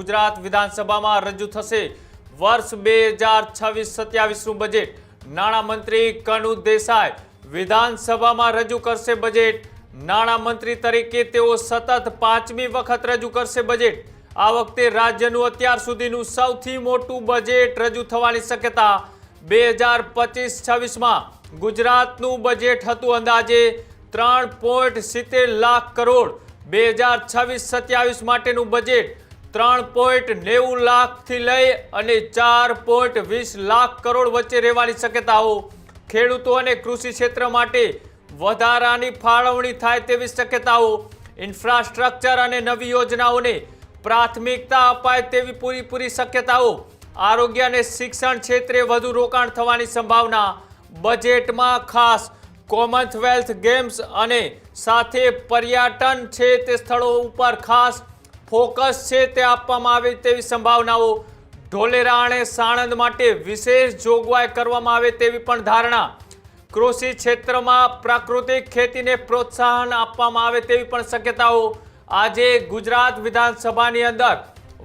ગુજરાત વિધાનસભામાં રજૂ થશે વર્ષ 2026-27નું બજેટ। નાણામંત્રી કનુ દેસાઈ વિધાનસભામાં રજૂ કરશે બજેટ। નાણામંત્રી તરીકે તેઓ સતત 5મી વખત રજૂ કરશે બજેટ। આ વખતે રાજ્યનું અત્યાર સુધીનું સૌથી મોટું બજેટ રજૂ થવાની શક્યતા। 2025-26માં ગુજરાતનું બજેટ હતું અંદાજે 3.70 લાખ કરોડ। 2026-27 માટેનું બજેટ 3.90 લાખથી લઈ અને 4.20 લાખ કરોડ વચ્ચે રહેવાની શક્યતાઓ। ખેડૂતો અને કૃષિ ક્ષેત્ર માટે વધારાની ફાળવણી થાય તેવી શક્યતાઓ। ઇન્ફ્રાસ્ટ્રક્ચર અને નવી યોજનાઓને પ્રાથમિકતા અપાય તેવી પૂરી શક્યતાઓ। આરોગ્ય અને શિક્ષણ ક્ષેત્રે વધુ રોકાણ થવાની સંભાવના। બજેટમાં ખાસ કોમનવેલ્થ ગેમ્સ અને સાથે પર્યટન છે તે સ્થળો ઉપર ખાસ ફોકસ છે તે આપવામાં આવે તેવી સંભાવનાઓ। ઢોલેરા અને સાણંદ માટે વિશેષ જોગવાઈ કરવામાં આવે તેવી પણ ધારણા। કૃષિ ક્ષેત્રમાં પ્રાકૃતિક ખેતીને પ્રોત્સાહન આપવામાં આવે તેવી પણ શક્યતાઓ। આજે ગુજરાત વિધાનસભાની અંદર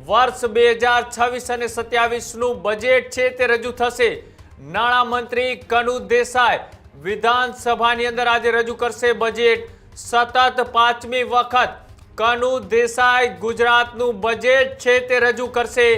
વર્ષ 2026 અને 27નું બજેટ છે તે રજૂ થશે। નાણામંત્રી કનુ દેસાઈ વિધાનસભાની અંદર આજે રજૂ કરશે બજેટ। સતત 5મી વખત કનુ દેસાઈ ગુજરાતનું બજેટ છે તે રજૂ કરશે।